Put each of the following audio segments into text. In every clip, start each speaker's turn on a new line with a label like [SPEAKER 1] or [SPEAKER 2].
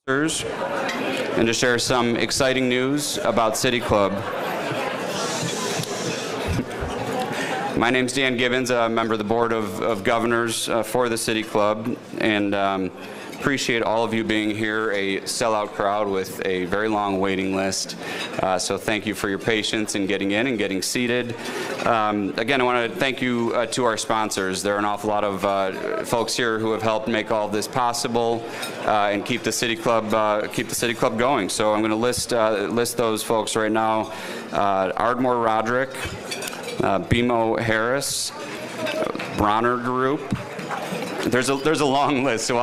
[SPEAKER 1] and to share some exciting news about City Club. My name's Dan Gibbons. I'm a member of the Board of Governors for the City Club, and appreciate all of you being here, a sellout crowd with a very long waiting list. So thank you for your patience in getting in and getting seated. Again, I want to thank you to our sponsors. There are an awful lot of folks here who have helped make all of this possible and keep the City Club going. So I'm going to list those folks right now: Ardmore Roderick, BMO Harris, Bronner Group. There's a long list, so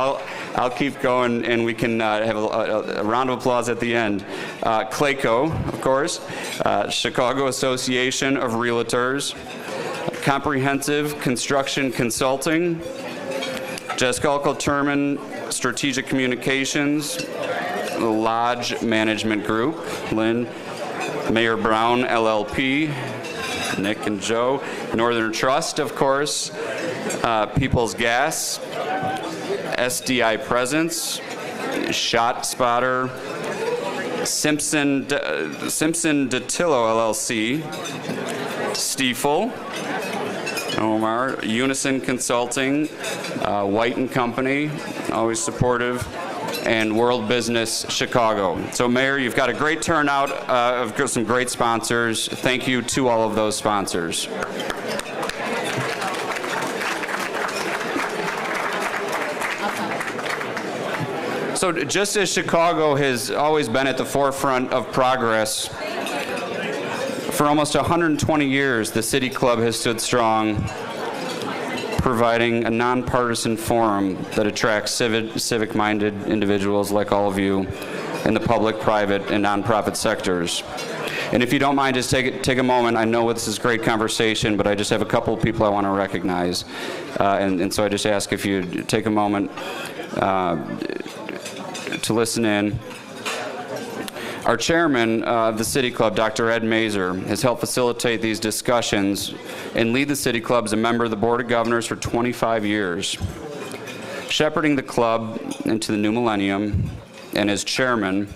[SPEAKER 1] I'll keep going, and we can have a round of applause at the end. Clayco, of course, Chicago Association of Realtors, Comprehensive Construction Consulting, Jeskalko Terman Strategic Communications, the Lodge Management Group, Lynn, Mayor Brown LLP, Nick and Joe, Northern Trust, of course, People's Gas, SDI Presence, Shot Spotter, Simpson Datillo LLC, Stiefel, Omar, Unison Consulting, White and Company, always supportive, and World Business Chicago. So, Mayor, you've got a great turnout of some great sponsors. Thank you to all of those sponsors. So just as Chicago has always been at the forefront of progress, for almost 120 years, the City Club has stood strong, providing a nonpartisan forum that attracts civic-minded individuals like all of you in the public, private, and nonprofit sectors. And if you don't mind, just take a moment. I know this is great conversation, but I just have a couple of people I want to recognize. And so I just ask if you take a moment to listen in. Our chairman of the City Club, Dr. Ed Mazer, has helped facilitate these discussions and lead the City Club as a member of the Board of Governors for 25 years, shepherding the club into the new millennium, and as chairman,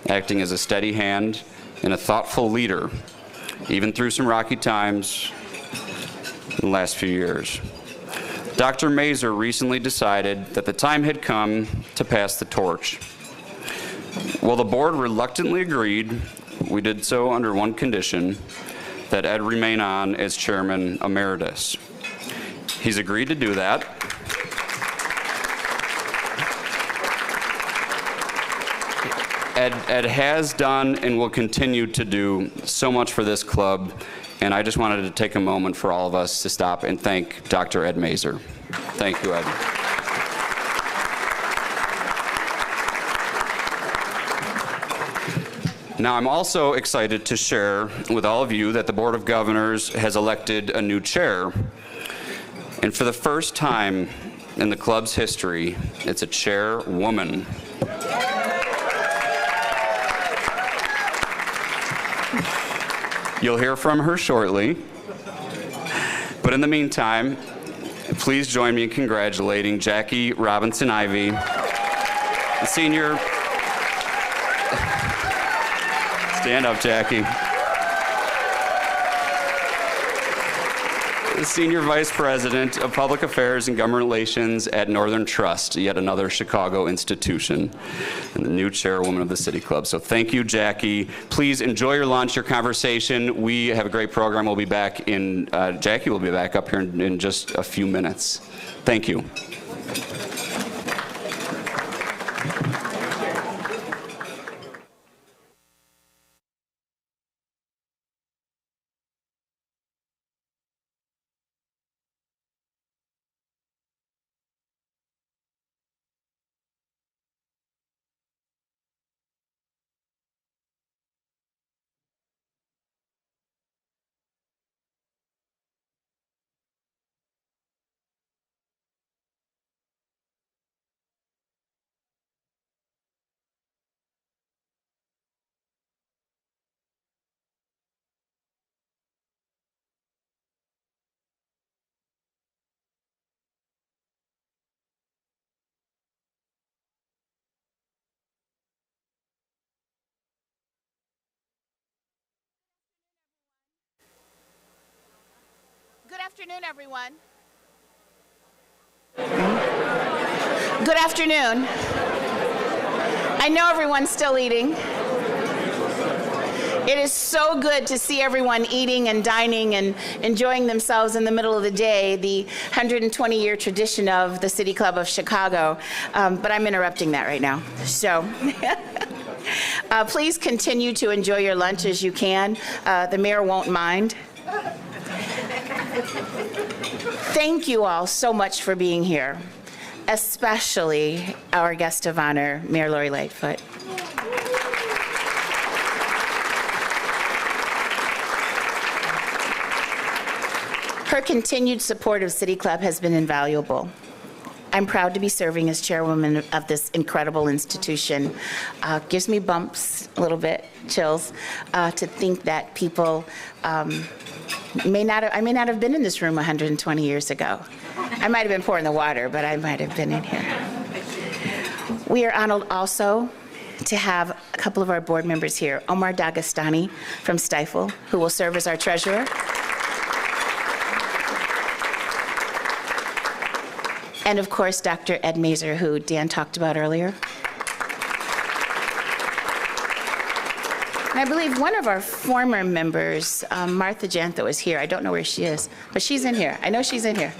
[SPEAKER 1] acting as a steady hand and a thoughtful leader, even through some rocky times in the last few years. Dr. Mazer recently decided that the time had come to pass the torch. While the board reluctantly agreed, we did so under one condition, that Ed remain on as chairman emeritus. He's agreed to do that. Ed has done and will continue to do so much for this club, and I just wanted to take a moment for all of us to stop and thank Dr. Ed Mazer. Thank you, Ed. Now, I'm also excited to share with all of you that the Board of Governors has elected a new chair. And for the first time in the club's history, it's a chairwoman. You'll hear from her shortly. But in the meantime, please join me in congratulating Jackie Robinson-Ivy, the senior. Stand up, Jackie. The Senior Vice President of Public Affairs and Government Relations at Northern Trust, yet another Chicago institution, and the new chairwoman of the City Club. So thank you, Jackie. Please enjoy your lunch, your conversation. We have a great program. We'll be back in, Jackie will be back up here in just a few minutes. Thank you.
[SPEAKER 2] afternoon, everyone. Good afternoon. I know everyone's still eating. It is so good to see everyone eating and dining and enjoying themselves in the middle of the day, the 120-year tradition of the City Club of Chicago. But I'm interrupting that right now. So please continue to enjoy your lunch as you can. The mayor won't mind. Thank you all so much for being here, especially our guest of honor, Mayor Lori Lightfoot. Her continued support of City Club has been invaluable. I'm proud to be serving as chairwoman of this incredible institution. Gives me bumps, a little bit, chills, to think that people I may not have been in this room 120 years ago. I might have been pouring the water, but I might have been in here. We are honored also to have a couple of our board members here. Omar Dagestani from Stifel, who will serve as our treasurer. And of course, Dr. Ed Mazer, who Dan talked about earlier. And I believe one of our former members, Martha Jantho, is here. I don't know where she is, but she's in here. I know she's in here.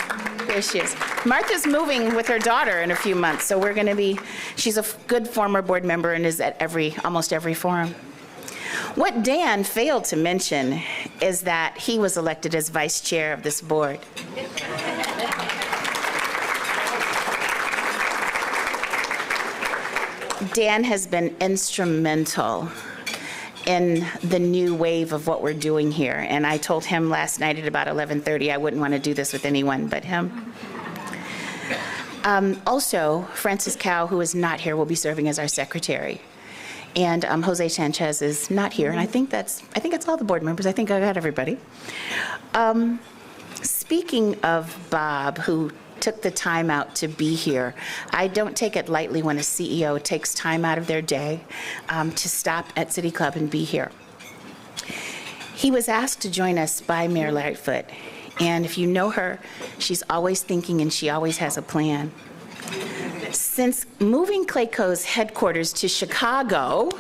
[SPEAKER 2] There she is. Martha's moving with her daughter in a few months, so we're going to be, she's a good former board member and is at almost every forum. What Dan failed to mention is that he was elected as vice chair of this board. Dan has been instrumental in the new wave of what we're doing here. And I told him last night at about 11:30 I wouldn't want to do this with anyone but him. Also, Francis Cow, who is not here, will be serving as our secretary. And Jose Sanchez is not here. And I think it's all the board members. I think I got everybody. Speaking of Bob, who took the time out to be here. I don't take it lightly when a CEO takes time out of their day to stop at City Club and be here. He was asked to join us by Mayor Lightfoot, and if you know her, she's always thinking and she always has a plan. Since moving Clayco's headquarters to Chicago,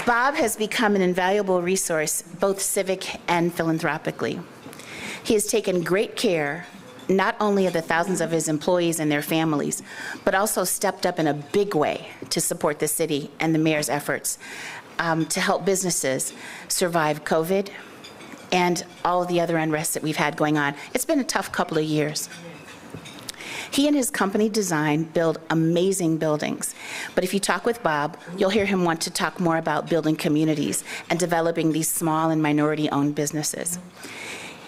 [SPEAKER 2] Bob has become an invaluable resource, both civic and philanthropically. He has taken great care, not only of the thousands of his employees and their families, but also stepped up in a big way to support the city and the mayor's efforts to help businesses survive COVID and all of the other unrest that we've had going on. It's been a tough couple of years. He and his company Design build amazing buildings. But if you talk with Bob, you'll hear him want to talk more about building communities and developing these small and minority-owned businesses.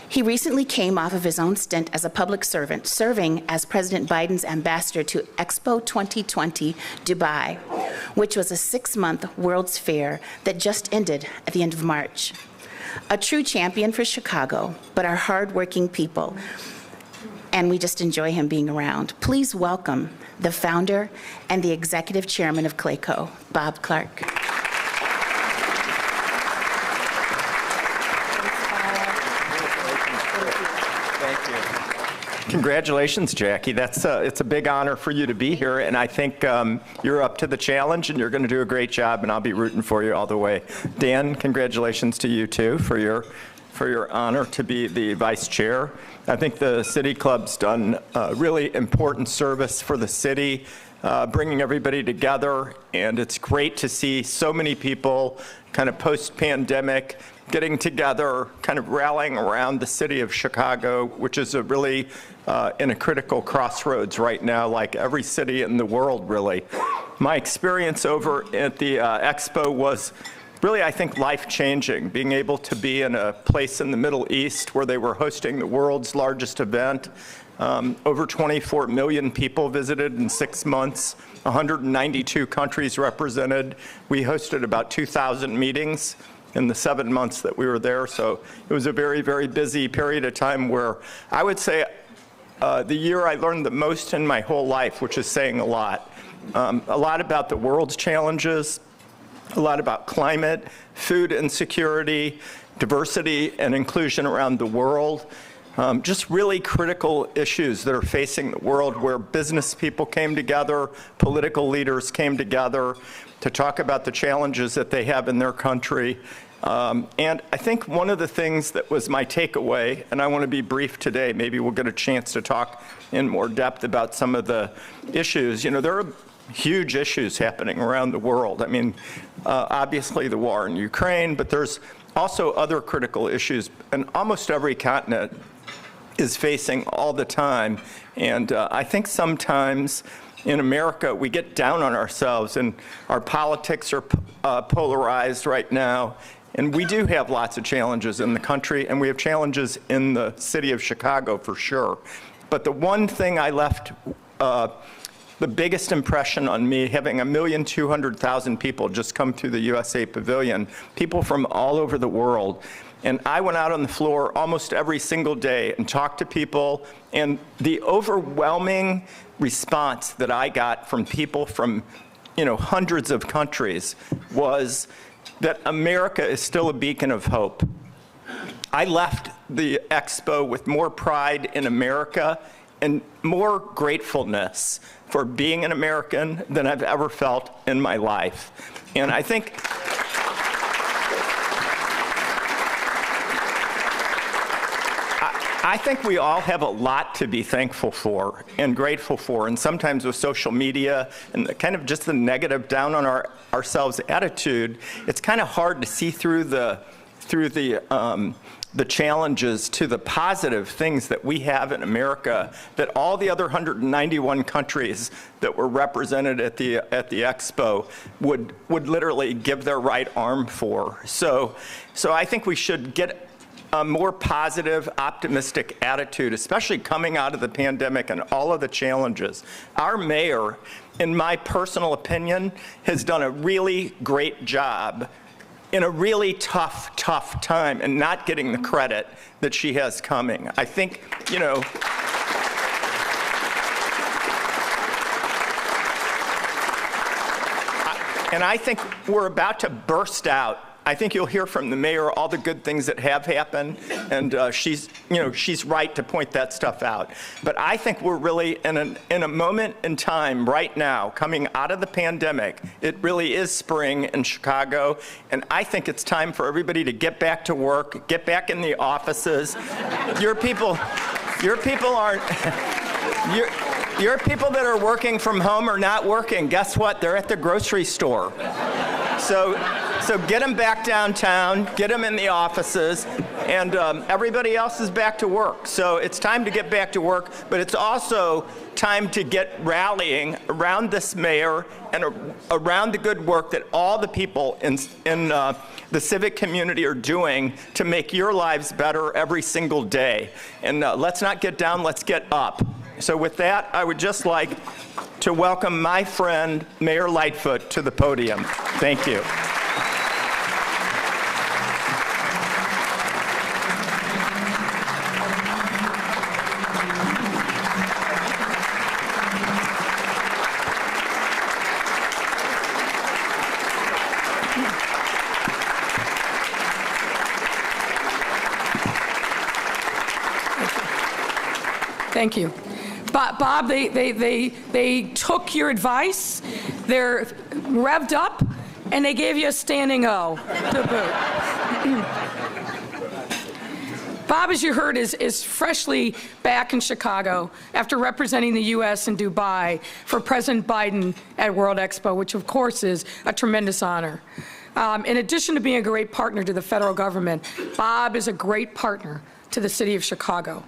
[SPEAKER 2] He recently came off of his own stint as a public servant, serving as President Biden's ambassador to Expo 2020 Dubai, which was a 6-month World's Fair that just ended at the end of March. A true champion for Chicago, but our hardworking people. And we just enjoy him being around. Please welcome the founder and the executive chairman of Clayco, Bob Clark.
[SPEAKER 3] Thank you. Congratulations, Jackie. It's a big honor for you to be here, and I think you're up to the challenge, and you're going to do a great job, and I'll be rooting for you all the way. Dan, congratulations to you, too, for your honor to be the vice chair. I think the City Club's done a really important service for the city, bringing everybody together, and it's great to see so many people kind of post-pandemic getting together, kind of rallying around the city of Chicago, which is really in a critical crossroads right now, like every city in the world, really. My experience over at the Expo was really, I think, life-changing, being able to be in a place in the Middle East where they were hosting the world's largest event. Over 24 million people visited in 6 months, 192 countries represented. We hosted about 2,000 meetings in the 7 months that we were there, so it was a very, very busy period of time where I would say the year I learned the most in my whole life, which is saying a lot about the world's challenges, a lot about climate, food insecurity, diversity and inclusion around the world. Just really critical issues that are facing the world, where business people came together, political leaders came together to talk about the challenges that they have in their country. And I think one of the things that was my takeaway, and I want to be brief today, maybe we'll get a chance to talk in more depth about some of the issues. You know, there are huge issues happening around the world. I mean, obviously the war in Ukraine, but there's also other critical issues, and almost every continent is facing all the time. And I think sometimes in America, we get down on ourselves, and our politics are polarized right now. And we do have lots of challenges in the country, and we have challenges in the city of Chicago for sure. But the one thing I left, the biggest impression on me, having 1,200,000 people just come through the USA Pavilion, people from all over the world. And I went out on the floor almost every single day and talked to people, and the overwhelming response that I got from people from, you know, hundreds of countries was that America is still a beacon of hope. I left the expo with more pride in America and more gratefulness for being an American than I've ever felt in my life. And I think we all have a lot to be thankful for and grateful for, and sometimes with social media and the kind of just the negative down on ourselves attitude, it's kind of hard to see through the challenges to the positive things that we have in America that all the other 191 countries that were represented at the expo would literally give their right arm for. So I think we should get a more positive, optimistic attitude, especially coming out of the pandemic and all of the challenges. Our mayor, in my personal opinion, has done a really great job in a really tough time and not getting the credit that she has coming. I think, you know, and I think we're about to burst out. I think you'll hear from the mayor all the good things that have happened, and she's right to point that stuff out. But I think we're really in a moment in time right now, coming out of the pandemic. It really is spring in Chicago, and I think it's time for everybody to get back to work, get back in the offices. Your people aren't. Your people that are working from home are not working. Guess what? They're at the grocery store. So get them back downtown, get them in the offices, and everybody else is back to work. So it's time to get back to work, but it's also time to get rallying around this mayor and around the good work that all the people in the civic community are doing to make your lives better every single day. And let's not get down, let's get up. So with that, I would just like to welcome my friend, Mayor Lightfoot, to the podium. Thank you.
[SPEAKER 4] Thank you. Bob, they took your advice, they're revved up, and they gave you a standing O to boot. Bob, as you heard, is freshly back in Chicago after representing the U.S. in Dubai for President Biden at World Expo, which of course is a tremendous honor. In addition to being a great partner to the federal government, Bob is a great partner to the city of Chicago.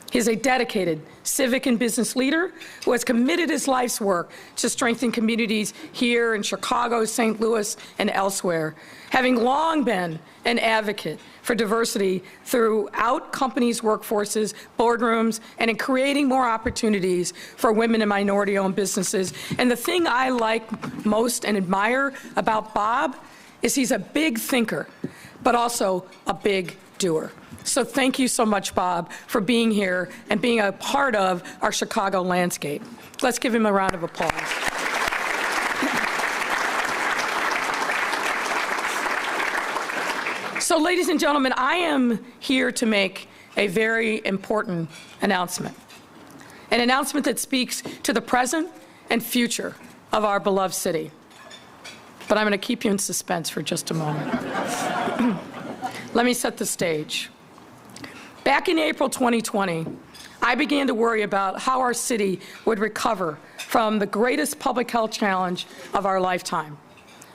[SPEAKER 4] He is a dedicated civic and business leader who has committed his life's work to strengthen communities here in Chicago, St. Louis, and elsewhere, having long been an advocate for diversity throughout companies' workforces, boardrooms, and in creating more opportunities for women and minority-owned businesses. And the thing I like most and admire about Bob is he's a big thinker, but also a big doer. So thank you so much, Bob, for being here and being a part of our Chicago landscape. Let's give him a round of applause. So, ladies and gentlemen, I am here to make a very important announcement. An announcement that speaks to the present and future of our beloved city. But I'm going to keep you in suspense for just a moment. Let me set the stage. Back in April 2020, I began to worry about how our city would recover from the greatest public health challenge of our lifetime.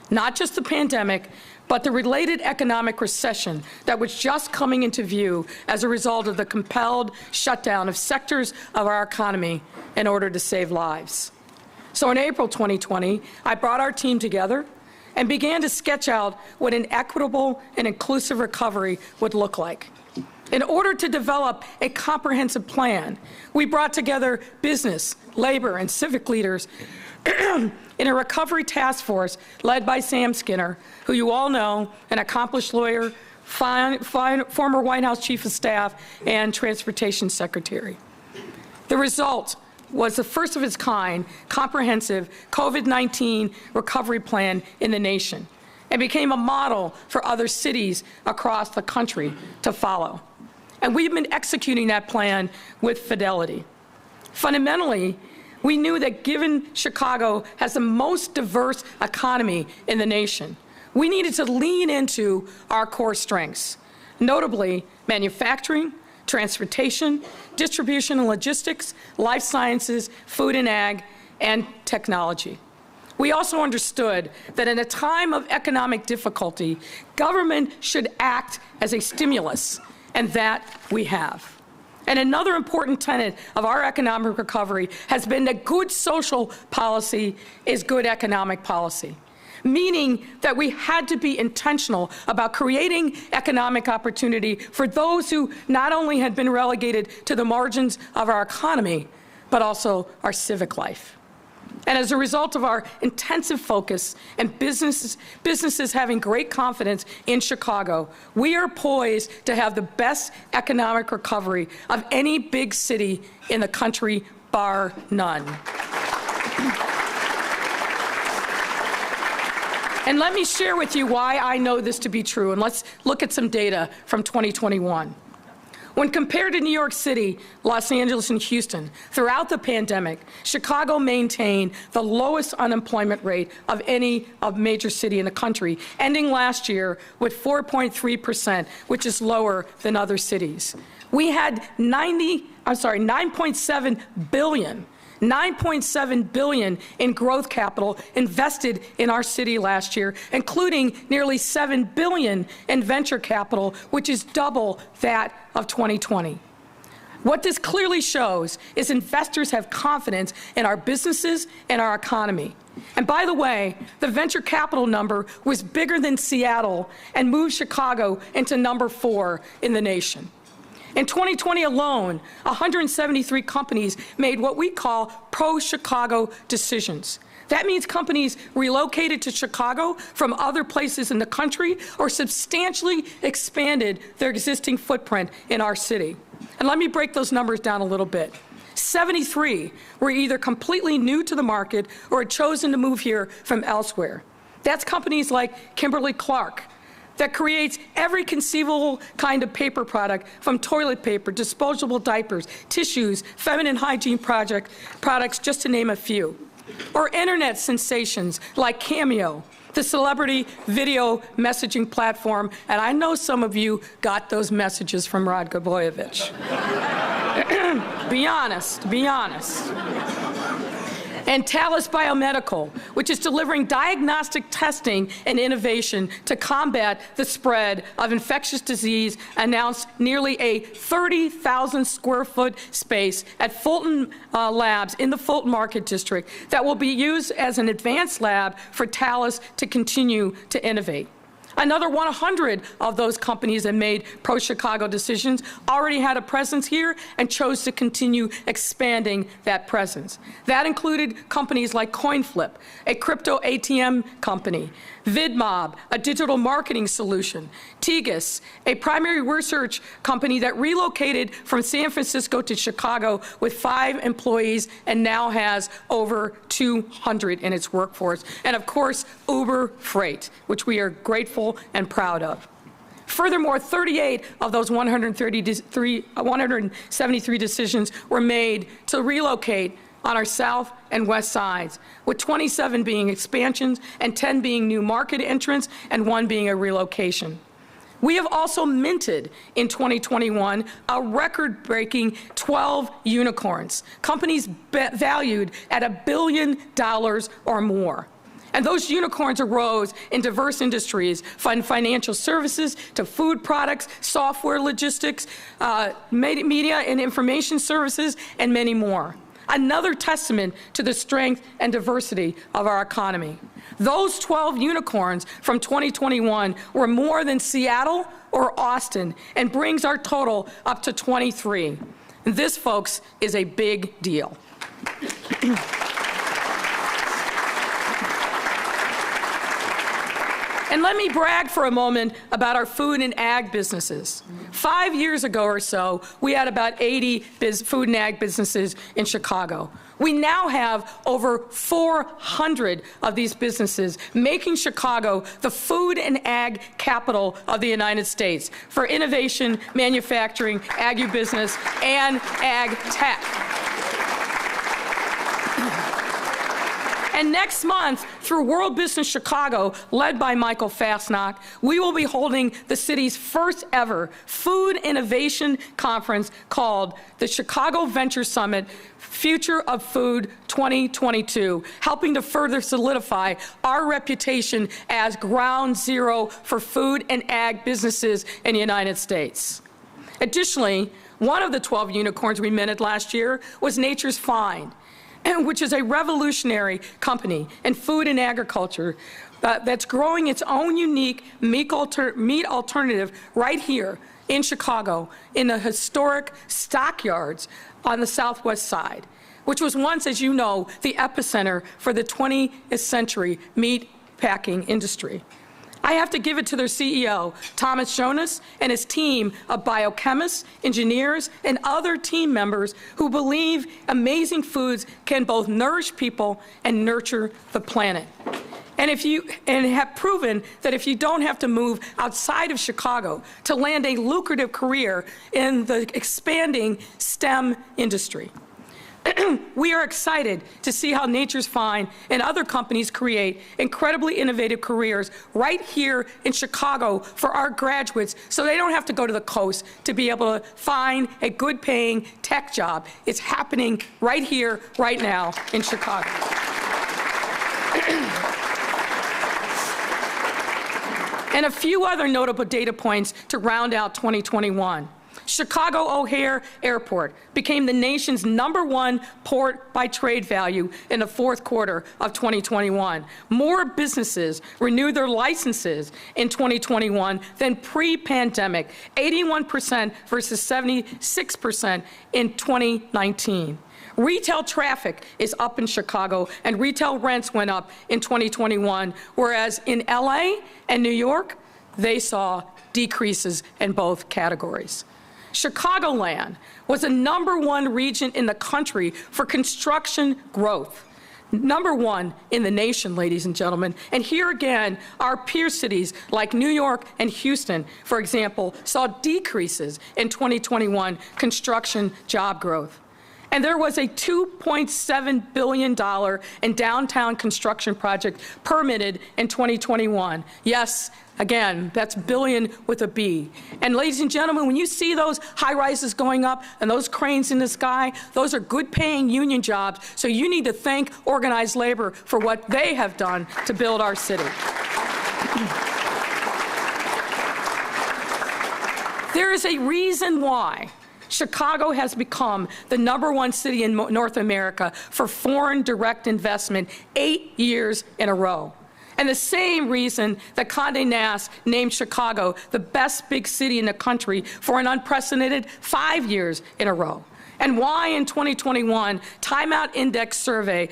[SPEAKER 4] Not just the pandemic, but the related economic recession that was just coming into view as a result of the compelled shutdown of sectors of our economy in order to save lives. So in April 2020, I brought our team together and began to sketch out what an equitable and inclusive recovery would look like. In order to develop a comprehensive plan, we brought together business, labor, and civic leaders in a recovery task force led by Sam Skinner, who you all know, an accomplished lawyer, former White House Chief of Staff, and Transportation Secretary. The result was the first of its kind comprehensive COVID-19 recovery plan in the nation and became a model for other cities across the country to follow. And we've been executing that plan with fidelity. Fundamentally, we knew that given Chicago has the most diverse economy in the nation, we needed to lean into our core strengths, notably manufacturing, transportation, distribution and logistics, life sciences, food and ag, and technology. We also understood that in a time of economic difficulty, government should act as a stimulus, and that we have. And another important tenet of our economic recovery has been that good social policy is good economic policy, meaning that we had to be intentional about creating economic opportunity for those who not only had been relegated to the margins of our economy, but also our civic life. And as a result of our intensive focus and businesses having great confidence in Chicago, we are poised to have the best economic recovery of any big city in the country, bar none. And let me share with you why I know this to be true, and let's look at some data from 2021. When compared to New York City, Los Angeles, and Houston, throughout the pandemic, Chicago maintained the lowest unemployment rate of any major city in the country, ending last year with 4.3%, which is lower than other cities. We had $9.7 billion in growth capital invested in our city last year, including nearly $7 billion in venture capital, which is double that of 2020. What this clearly shows is investors have confidence in our businesses and our economy. And by the way, the venture capital number was bigger than Seattle and moved Chicago into number 4 in the nation. In 2020 alone, 173 companies made what we call pro-Chicago decisions. That means companies relocated to Chicago from other places in the country or substantially expanded their existing footprint in our city. And let me break those numbers down a little bit. 73 were either completely new to the market or had chosen to move here from elsewhere. That's companies like Kimberly-Clark, that creates every conceivable kind of paper product, from toilet paper, disposable diapers, tissues, feminine hygiene products, just to name a few. Or internet sensations like Cameo, the celebrity video messaging platform, and I know some of you got those messages from Rod Gaboyevich. Be honest, be honest. And Talis Biomedical, which is delivering diagnostic testing and innovation to combat the spread of infectious disease, announced nearly a 30,000 square foot space at Fulton Labs in the Fulton Market District that will be used as an advanced lab for Talis to continue to innovate. Another 100 of those companies that made pro-Chicago decisions already had a presence here and chose to continue expanding that presence. That included companies like CoinFlip, a crypto ATM company, VidMob, a digital marketing solution, Tegas, a primary research company that relocated from San Francisco to Chicago with 5 employees and now has over 200 in its workforce, and of course, Uber Freight, which we are grateful and proud of. Furthermore, 38 of those 173 decisions were made to relocate on our south and west sides, with 27 being expansions and 10 being new market entrants and 1 being a relocation. We have also minted in 2021 a record-breaking 12 unicorns, companies valued at $1 billion or more. And those unicorns arose in diverse industries, from financial services to food products, software, logistics, media and information services, and many more. Another testament to the strength and diversity of our economy. Those 12 unicorns from 2021 were more than Seattle or Austin, and brings our total up to 23. This, folks, is a big deal. And let me brag for a moment about our food and ag businesses. 5 years ago or so, we had about 80 food and ag businesses in Chicago. We now have over 400 of these businesses, making Chicago the food and ag capital of the United States for innovation, manufacturing, agribusiness, and ag tech. And next month, through World Business Chicago, led by Michael Fastnacht, we will be holding the city's first ever food innovation conference called the Chicago Venture Summit Future of Food 2022, helping to further solidify our reputation as ground zero for food and ag businesses in the United States. Additionally, one of the 12 unicorns we minted last year was Nature's Find, which is a revolutionary company in food and agriculture that's growing its own unique meat alternative right here in Chicago in the historic stockyards on the southwest side, which was once, as you know, the epicenter for the 20th century meat packing industry. I have to give it to their CEO, Thomas Jonas, and his team of biochemists, engineers, and other team members who believe amazing foods can both nourish people and nurture the planet. And have proven that if you don't have to move outside of Chicago to land a lucrative career in the expanding STEM industry. We are excited to see how Nature's Find and other companies create incredibly innovative careers right here in Chicago for our graduates, so they don't have to go to the coast to be able to find a good paying tech job. It's happening right here, right now in Chicago. And a few other notable data points to round out 2021. Chicago O'Hare Airport became the nation's #1 port by trade value in the fourth quarter of 2021. More businesses renewed their licenses in 2021 than pre-pandemic, 81% versus 76% in 2019. Retail traffic is up in Chicago, and retail rents went up in 2021, whereas in LA and New York, they saw decreases in both categories. Chicagoland was the #1 region in the country for construction growth. #1 in the nation, ladies and gentlemen. And here again, our peer cities like New York and Houston, for example, saw decreases in 2021 construction job growth. And there was a $2.7 billion in downtown construction project permitted in 2021. Yes, again, that's billion with a B. And ladies and gentlemen, when you see those high rises going up and those cranes in the sky, those are good paying union jobs. So you need to thank organized labor for what they have done to build our city. There is a reason why Chicago has become the #1 city in North America for foreign direct investment 8 years in a row. And the same reason that Condé Nast named Chicago the best big city in the country for an unprecedented 5 years in a row. And why in 2021 Time Out Index survey,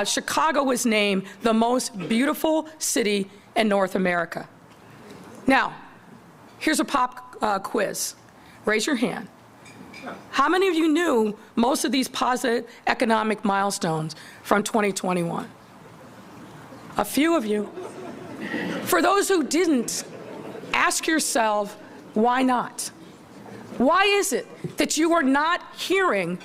[SPEAKER 4] Chicago was named the most beautiful city in North America. Now, here's a pop quiz. Raise your hand. How many of you knew most of these positive economic milestones from 2021? A few of you. For those who didn't, ask yourself, why not? Why is it that you are not hearing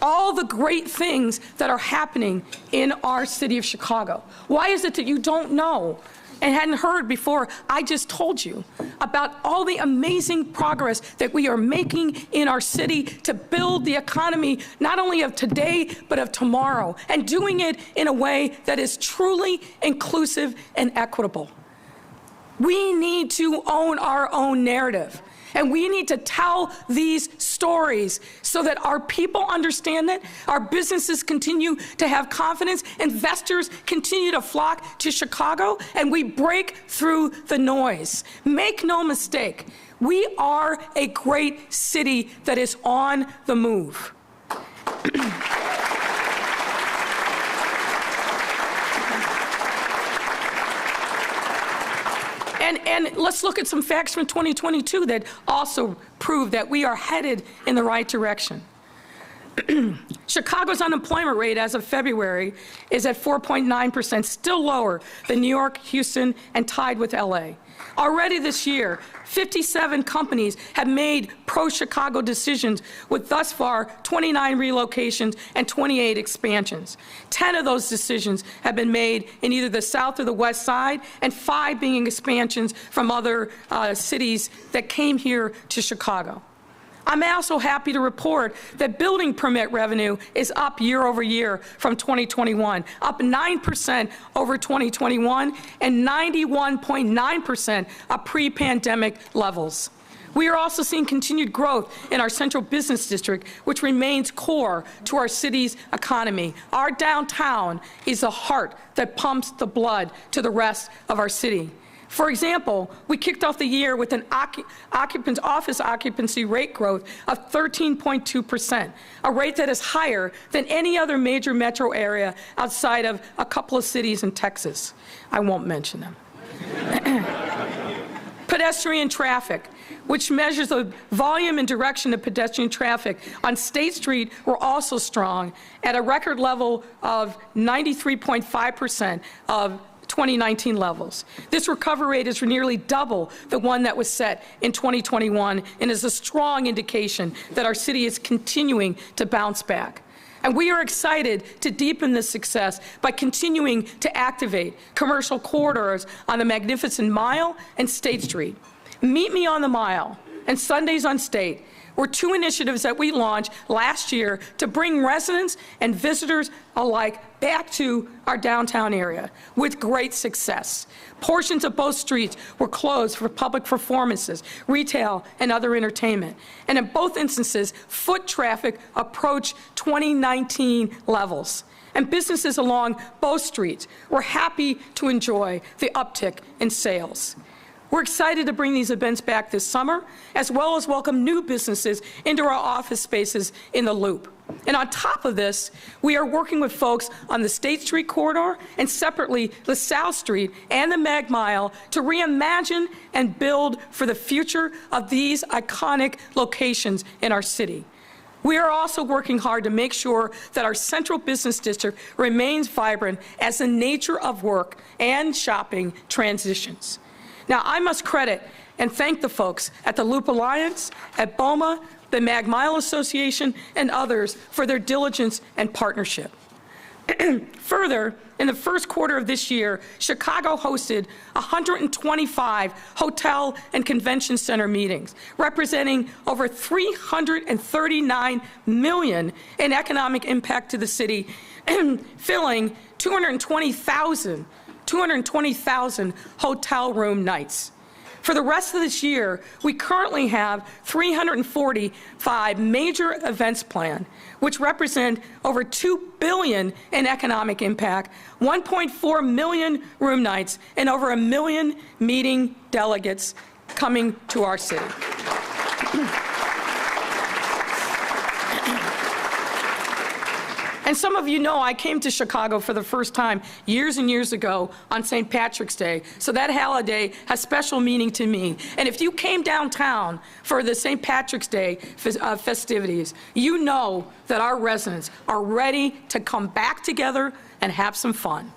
[SPEAKER 4] all the great things that are happening in our city of Chicago? Why is it that you don't know and hadn't heard before I just told you about all the amazing progress that we are making in our city to build the economy not only of today but of tomorrow, and doing it in a way that is truly inclusive and equitable? We need to own our own narrative. And we need to tell these stories so that our people understand it, our businesses continue to have confidence, investors continue to flock to Chicago, and we break through the noise. Make no mistake, we are a great city that is on the move. And let's look at some facts from 2022 that also prove that we are headed in the right direction. Chicago's unemployment rate as of February is at 4.9%, still lower than New York, Houston, and tied with LA. Already this year, 57 companies have made pro-Chicago decisions with thus far 29 relocations and 28 expansions. 10 of those decisions have been made in either the South or the West Side, and 5 being expansions from other cities that came here to Chicago. I'm also happy to report that building permit revenue is up year over year from 2021, up 9% over 2021 and 91.9% of pre-pandemic levels. We are also seeing continued growth in our central business district, which remains core to our city's economy. Our downtown is the heart that pumps the blood to the rest of our city. For example, we kicked off the year with an office occupancy rate growth of 13.2%, a rate that is higher than any other major metro area outside of a couple of cities in Texas. I won't mention them. Pedestrian traffic, which measures the volume and direction of pedestrian traffic on State Street, were also strong at a record level of 93.5% of 2019 levels. This recovery rate is nearly double the one that was set in 2021 and is a strong indication that our city is continuing to bounce back. And we are excited to deepen this success by continuing to activate commercial corridors on the Magnificent Mile and State Street. Meet Me on the Mile and Sundays on State were 2 initiatives that we launched last year to bring residents and visitors alike back to our downtown area with great success. Portions of both streets were closed for public performances, retail, and other entertainment. And in both instances, foot traffic approached 2019 levels. And businesses along both streets were happy to enjoy the uptick in sales. We're excited to bring these events back this summer, as well as welcome new businesses into our office spaces in the Loop. And on top of this, we are working with folks on the State Street corridor and separately the South Street and the Mag Mile to reimagine and build for the future of these iconic locations in our city. We are also working hard to make sure that our central business district remains vibrant as the nature of work and shopping transitions. Now, I must credit and thank the folks at the Loop Alliance, at BOMA, the Mag Mile Association, and others for their diligence and partnership. Further, in the first quarter of this year, Chicago hosted 125 hotel and convention center meetings, representing over $339 million in economic impact to the city, filling 220,000 hotel room nights. For the rest of this year, we currently have 345 major events planned, which represent over $2 billion in economic impact, 1.4 million room nights, and over 1 million meeting delegates coming to our city. And some of you know I came to Chicago for the first time years and years ago on St. Patrick's Day, so that holiday has special meaning to me. And if you came downtown for the St. Patrick's Day festivities, you know that our residents are ready to come back together and have some fun.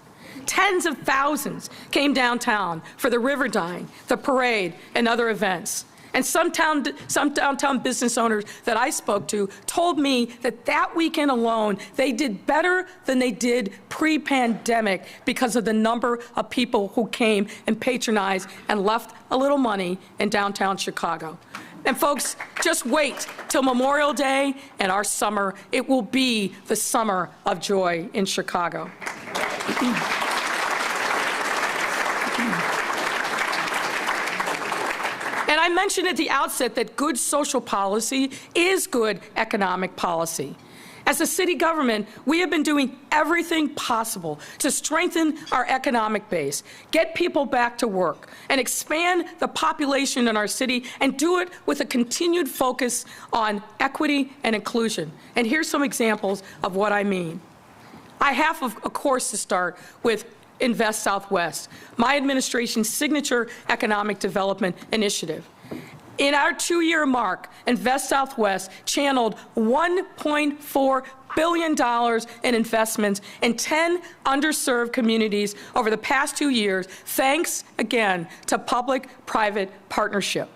[SPEAKER 4] Tens of thousands came downtown for the river dine, the parade, and other events. And some downtown business owners that I spoke to told me that that weekend alone, they did better than they did pre-pandemic because of the number of people who came and patronized and left a little money in downtown Chicago. And folks, just wait till Memorial Day and our summer. It will be the summer of joy in Chicago. And I mentioned at the outset that good social policy is good economic policy. As a city government, we have been doing everything possible to strengthen our economic base, get people back to work, and expand the population in our city, and do it with a continued focus on equity and inclusion. And here's some examples of what I mean. I have, of course, to start with Invest Southwest, my administration's signature economic development initiative. In our 2-year mark, Invest Southwest channeled $1.4 billion in investments in 10 underserved communities over the past 2 years, thanks again to public-private partnership.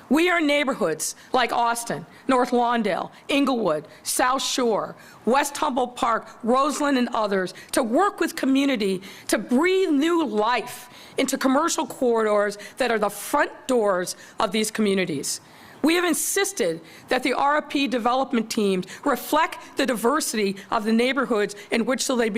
[SPEAKER 4] We are neighborhoods like Austin, North Lawndale, Inglewood, South Shore, West Humboldt Park, Roseland, and others to work with community to breathe new life into commercial corridors that are the front doors of these communities. We have insisted that the RFP development teams reflect the diversity of the neighborhoods in which they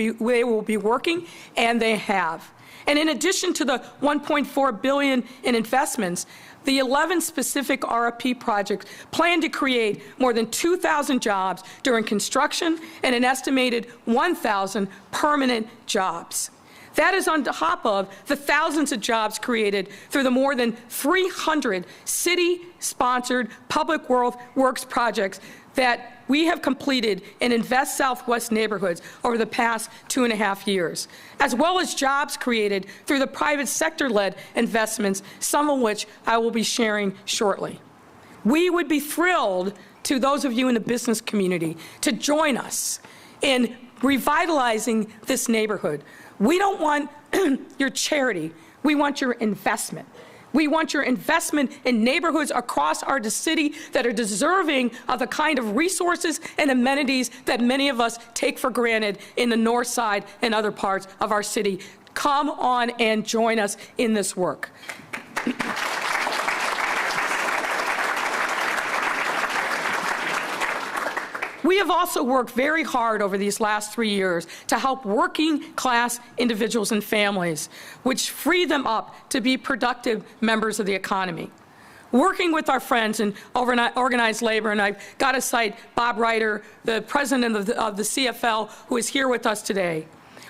[SPEAKER 4] will be working, and they have. And in addition to the $1.4 billion in investments, the 11 specific RFP projects plan to create more than 2,000 jobs during construction and an estimated 1,000 permanent jobs. That is on top of the thousands of jobs created through the more than 300 city-sponsored public works projects that we have completed in Invest Southwest neighborhoods over the past 2.5 years, as well as jobs created through the private sector-led investments, some of which I will be sharing shortly. We would be thrilled to those of you in the business community to join us in revitalizing this neighborhood. We don't want your charity, we want your investment. We want your investment in neighborhoods across our city that are deserving of the kind of resources and amenities that many of us take for granted in the north side and other parts of our city. Come on and join us in this work. We have also worked very hard over these last 3 years to help working class individuals and families, which free them up to be productive members of the economy. Working with our friends in organized labor, and I've got to cite Bob Reiter, the president of the CFL, who is here with us today.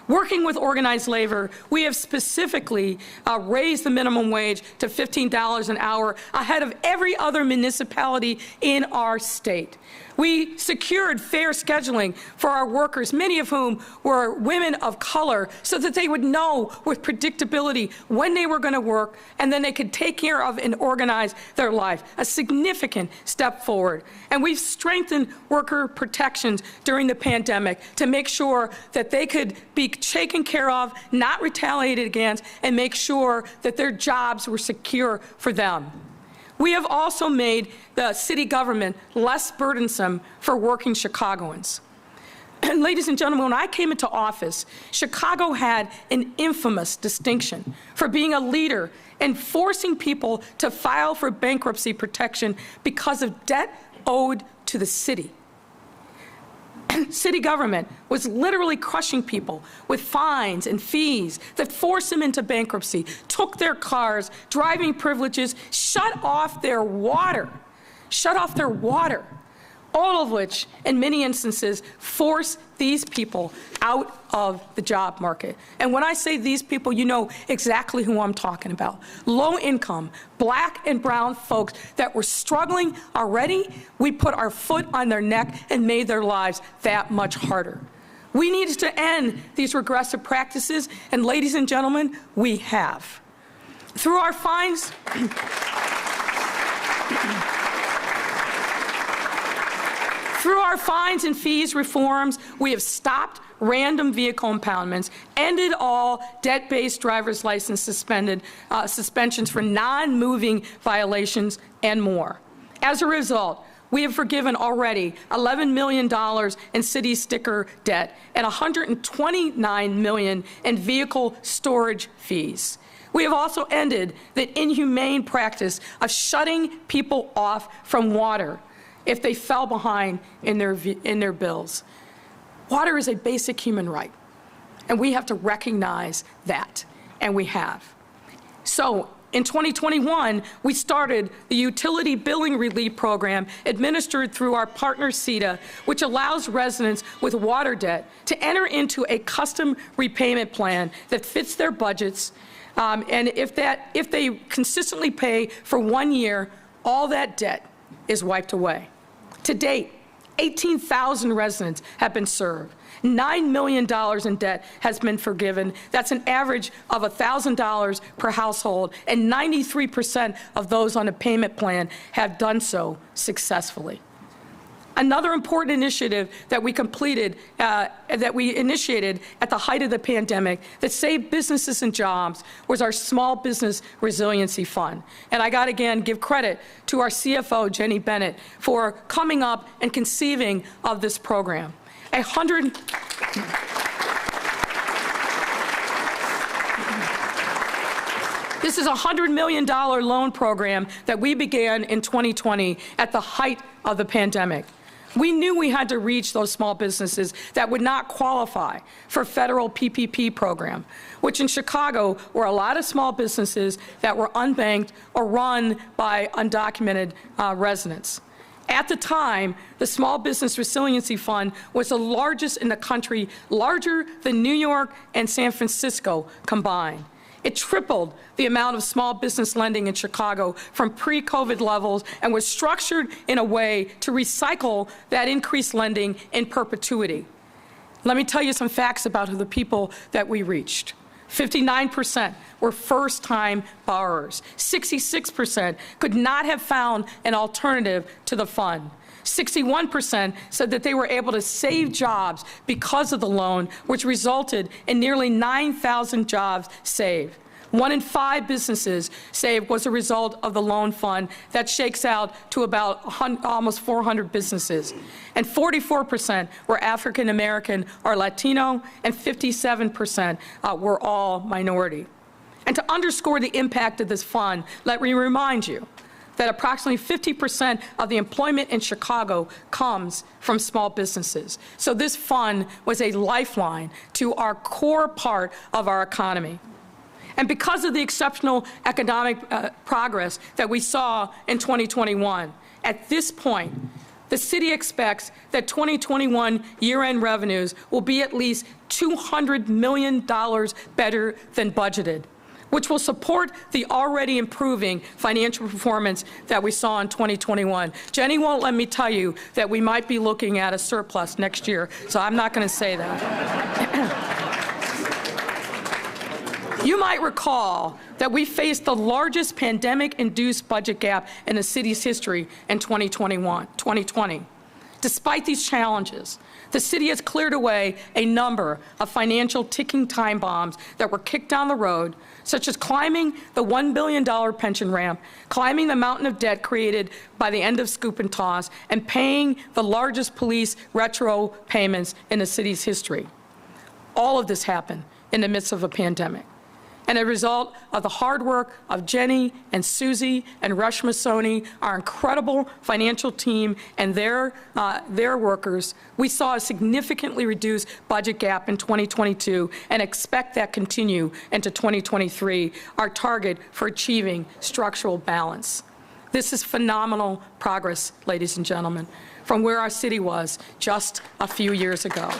[SPEAKER 4] Working with organized labor, we have specifically raised the minimum wage to $15 an hour ahead of every other municipality in our state. We secured fair scheduling for our workers, many of whom were women of color, so that they would know with predictability when they were going to work, and then they could take care of and organize their life. A significant step forward. And we've strengthened worker protections during the pandemic to make sure that they could be taken care of, not retaliated against, and make sure that their jobs were secure for them. We have also made the city government less burdensome for working Chicagoans. And ladies and gentlemen, when I came into office, Chicago had an infamous distinction for being a leader and forcing people to file for bankruptcy protection because of debt owed to the city. City government was literally crushing people with fines and fees that forced them into bankruptcy, took their cars, driving privileges, shut off their water, all of which, in many instances, force these people out of the job market. And when I say these people, you know exactly who I'm talking about. Low income, black and brown folks that were struggling already, we put our foot on their neck and made their lives that much harder. We needed to end these regressive practices, and ladies and gentlemen, we have. Through our fines, Through our fines and fees reforms, We have stopped random vehicle impoundments, ended all debt-based driver's license suspensions for non-moving violations, and more. As a result, we have forgiven already $11 million in city sticker debt and $129 million in vehicle storage fees. We have also ended the inhumane practice of shutting people off from water if they fell behind in their bills. Water is a basic human right, and we have to recognize that, and we have. So, in 2021, we started the Utility Billing Relief Program administered through our partner CETA, which allows residents with water debt to enter into a custom repayment plan that fits their budgets. And if they consistently pay for 1 year, all that debt is wiped away. To date, 18,000 residents have been served. $9 million in debt has been forgiven. That's an average of $1,000 per household, and 93% of those on a payment plan have done so successfully. Another important initiative that we initiated at the height of the pandemic that saved businesses and jobs was our Small Business Resiliency Fund. And I got to again give credit to our CFO, Jenny Bennett, for coming up and conceiving of this program. This is a $100 million loan program that we began in 2020 at the height of the pandemic. We knew we had to reach those small businesses that would not qualify for federal PPP program, which in Chicago were a lot of small businesses that were unbanked or run by undocumented residents. At the time, the Small Business Resiliency Fund was the largest in the country, larger than New York and San Francisco combined. It tripled the amount of small business lending in Chicago from pre-COVID levels and was structured in a way to recycle that increased lending in perpetuity. Let me tell you some facts about the people that we reached. 59% were first-time borrowers. 66% could not have found an alternative to the fund. 61% said that they were able to save jobs because of the loan, which resulted in nearly 9,000 jobs saved. 1 in 5 businesses saved was a result of the loan fund. That shakes out to about almost 400 businesses. And 44% were African American or Latino, and 57% were all minority. And to underscore the impact of this fund, let me remind you that approximately 50% of the employment in Chicago comes from small businesses. So this fund was a lifeline to our core part of our economy. And because of the exceptional economic progress that we saw in 2021, at this point, the city expects that 2021 year-end revenues will be at least $200 million better than budgeted, which will support the already improving financial performance that we saw in 2021. Jenny won't let me tell you that we might be looking at a surplus next year, so I'm not going to say that. You might recall that we faced the largest pandemic-induced budget gap in the city's history in 2020. Despite these challenges, the city has cleared away a number of financial ticking time bombs that were kicked down the road, such as climbing the $1 billion pension ramp, climbing the mountain of debt created by the end of scoop and toss, and paying the largest police retro payments in the city's history. All of this happened in the midst of a pandemic. And a result of the hard work of Jenny and Susie and Rush Masoni, our incredible financial team, and their workers, we saw a significantly reduced budget gap in 2022 and expect that continue into 2023, our target for achieving structural balance. This is phenomenal progress, ladies and gentlemen, from where our city was just a few years ago.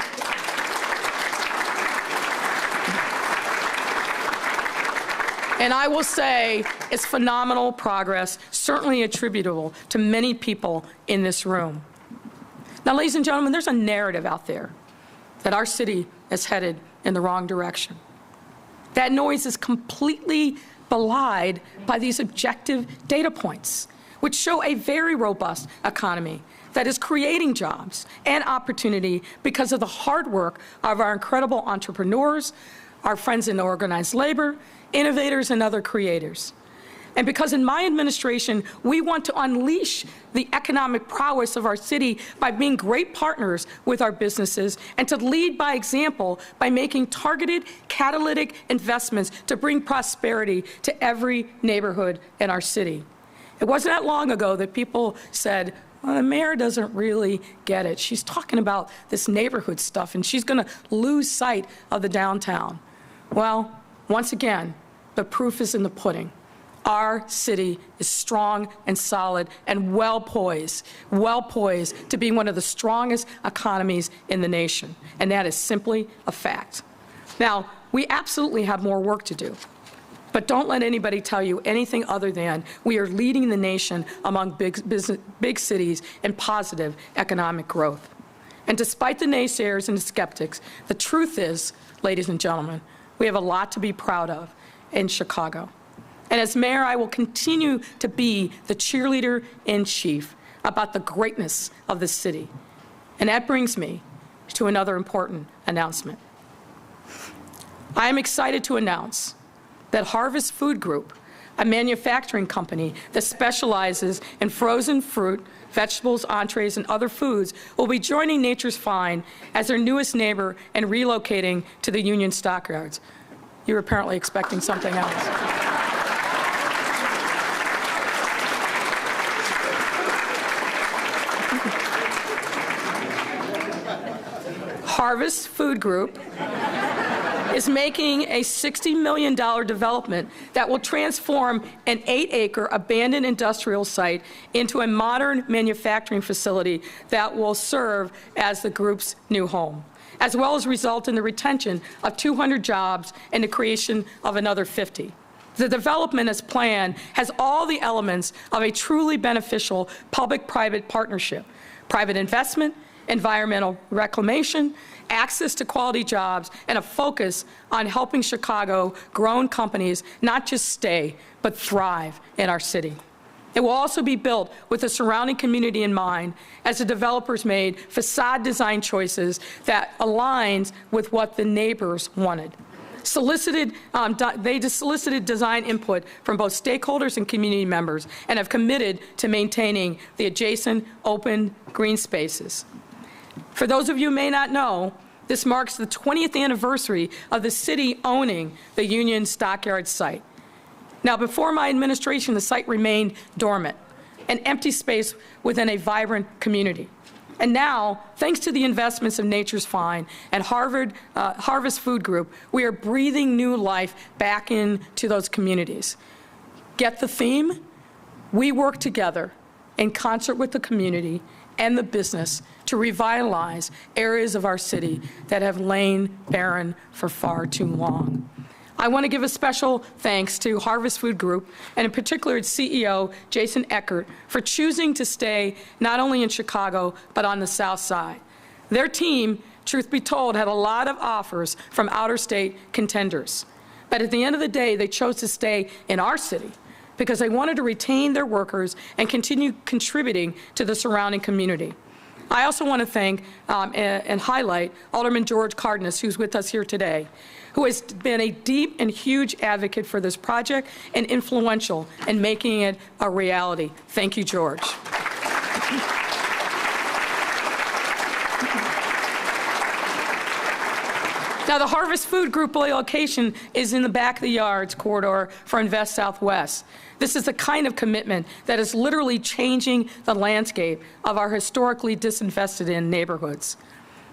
[SPEAKER 4] And I will say it's phenomenal progress, certainly attributable to many people in this room. Now, ladies and gentlemen, there's a narrative out there that our city is headed in the wrong direction. That noise is completely belied by these objective data points. which show a very robust economy that is creating jobs and opportunity because of the hard work of our incredible entrepreneurs, our friends in organized labor, innovators, and other creators. And because in my administration, we want to unleash the economic prowess of our city by being great partners with our businesses and to lead by example by making targeted catalytic investments to bring prosperity to every neighborhood in our city. It wasn't that long ago that people said, well, the mayor doesn't really get it. She's talking about this neighborhood stuff and she's going to lose sight of the downtown. Well, once again, the proof is in the pudding. Our city is strong and solid and well poised to be one of the strongest economies in the nation. And that is simply a fact. Now, we absolutely have more work to do. But don't let anybody tell you anything other than we are leading the nation among big cities in positive economic growth. And despite the naysayers and the skeptics, the truth is, ladies and gentlemen, we have a lot to be proud of in Chicago. And as mayor, I will continue to be the cheerleader in chief about the greatness of the city. And that brings me to another important announcement. I am excited to announce that Harvest Food Group, a manufacturing company that specializes in frozen fruit, vegetables, entrees, and other foods, will be joining Nature's Fine as their newest neighbor and relocating to the Union Stockyards. You're apparently expecting something else. Harvest Food Group is making a $60 million development that will transform an 8-acre abandoned industrial site into a modern manufacturing facility that will serve as the group's new home, as well as result in the retention of 200 jobs and the creation of another 50. The development as planned has all the elements of a truly beneficial public-private partnership: private investment, environmental reclamation, access to quality jobs, and a focus on helping Chicago-grown companies not just stay, but thrive in our city. It will also be built with the surrounding community in mind as the developers made facade design choices that aligns with what the neighbors wanted. They solicited design input from both stakeholders and community members and have committed to maintaining the adjacent open green spaces. For those of you who may not know, this marks the 20th anniversary of the city owning the Union Stockyard site. Now, before my administration, the site remained dormant, an empty space within a vibrant community. And now, thanks to the investments of Nature's Fine and Harvest Food Group, we are breathing new life back into those communities. Get the theme? We work together in concert with the community and the business to revitalize areas of our city that have lain barren for far too long. I want to give a special thanks to Harvest Food Group, and in particular its CEO, Jason Eckert, for choosing to stay not only in Chicago, but on the South Side. Their team, truth be told, had a lot of offers from out-of-state contenders. But at the end of the day, they chose to stay in our city because they wanted to retain their workers and continue contributing to the surrounding community. I also want to thank and highlight Alderman George Cardenas, who's with us here today, who has been a deep and huge advocate for this project and influential in making it a reality. Thank you, George. Now, the Harvest Food Group location is in the back of the yards corridor for Invest Southwest. This is the kind of commitment that is literally changing the landscape of our historically disinvested in neighborhoods.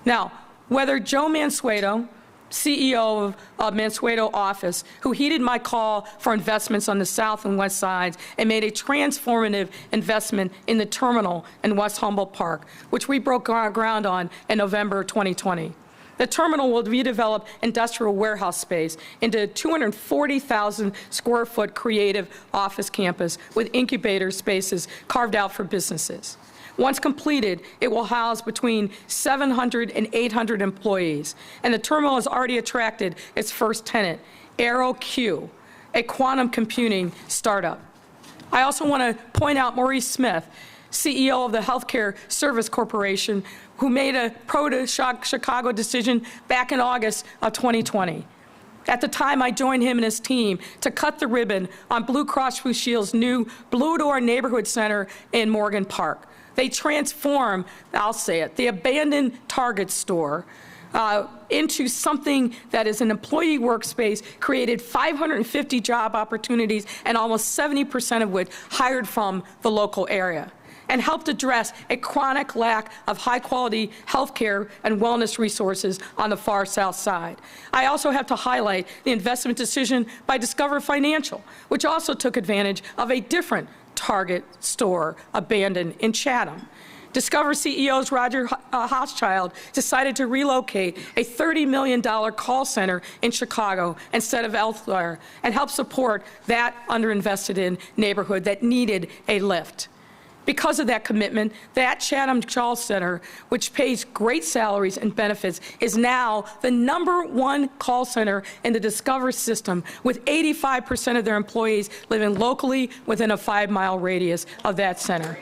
[SPEAKER 4] Now, whether Joe Mansueto, CEO of Mansueto Office, who heeded my call for investments on the south and west sides and made a transformative investment in the terminal in West Humboldt Park, which we broke ground on in November 2020. The terminal will redevelop industrial warehouse space into a 240,000 square foot creative office campus with incubator spaces carved out for businesses. Once completed, it will house between 700 and 800 employees, and the terminal has already attracted its first tenant, AeroQ, a quantum computing startup. I also want to point out Maurice Smith, CEO of the Healthcare Service Corporation, who made a pro-Chicago decision back in August of 2020. At the time, I joined him and his team to cut the ribbon on Blue Cross Blue Shield's new Blue Door Neighborhood Center in Morgan Park. They transformed, I'll say it, the abandoned Target store into something that is an employee workspace, created 550 job opportunities, and almost 70% of which hired from the local area, and helped address a chronic lack of high-quality health care and wellness resources on the far south side. I also have to highlight the investment decision by Discover Financial, which also took advantage of a different Target store abandoned in Chatham. Discover CEO's Roger Hochschild decided to relocate a $30 million call center in Chicago instead of elsewhere and help support that underinvested in neighborhood that needed a lift. Because of that commitment, that Chatham Call Center, which pays great salaries and benefits, is now the #1 call center in the Discover system, with 85% of their employees living locally within a 5-mile radius of that center.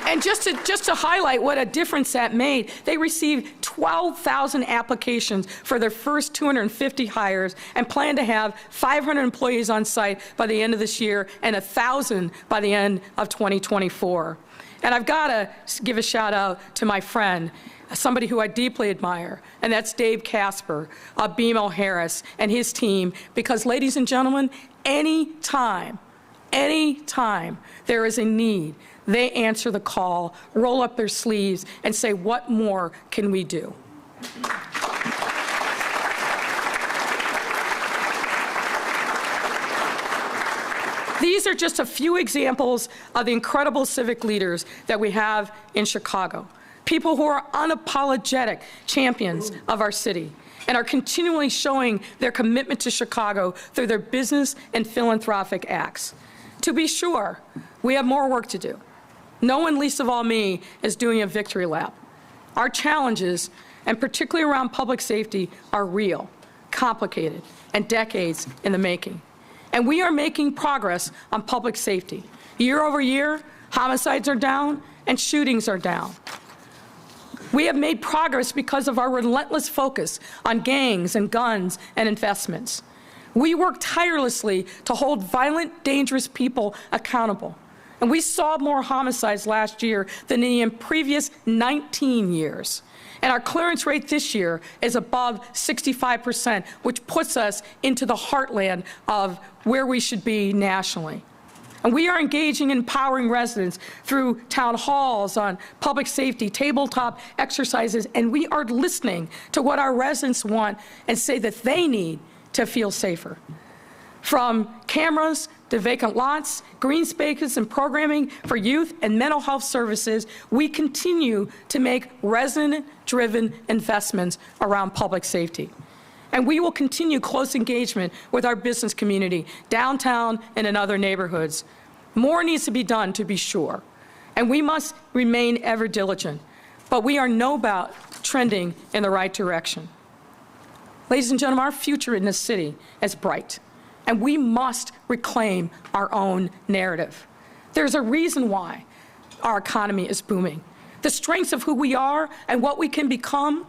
[SPEAKER 4] And just to highlight what a difference that made, they received 12,000 applications for their first 250 hires and plan to have 500 employees on site by the end of this year and 1,000 by the end of 2024. And I've got to give a shout out to my friend, somebody who I deeply admire, and that's Dave Casper of BMO Harris and his team, because, ladies and gentlemen, anytime there is a need, they answer the call, roll up their sleeves, and say, what more can we do? These are just a few examples of the incredible civic leaders that we have in Chicago. People who are unapologetic champions of our city and are continually showing their commitment to Chicago through their business and philanthropic acts. To be sure, we have more work to do. No one, least of all me, is doing a victory lap. Our challenges, and particularly around public safety, are real, complicated, and decades in the making. And we are making progress on public safety. Year over year, homicides are down and shootings are down. We have made progress because of our relentless focus on gangs and guns and investments. We work tirelessly to hold violent, dangerous people accountable. And we saw more homicides last year than in the previous 19 years. And our clearance rate this year is above 65%, which puts us into the heartland of where we should be nationally. And we are engaging and empowering residents through town halls on public safety, tabletop exercises, and we are listening to what our residents want and say that they need to feel safer. From cameras to vacant lots, green spaces, and programming for youth and mental health services, we continue to make resident-driven investments around public safety. And we will continue close engagement with our business community, downtown and in other neighborhoods. More needs to be done, to be sure, and we must remain ever diligent, but we are no doubt trending in the right direction. Ladies and gentlemen, our future in this city is bright, and we must reclaim our own narrative. There's a reason why our economy is booming. The strengths of who we are and what we can become,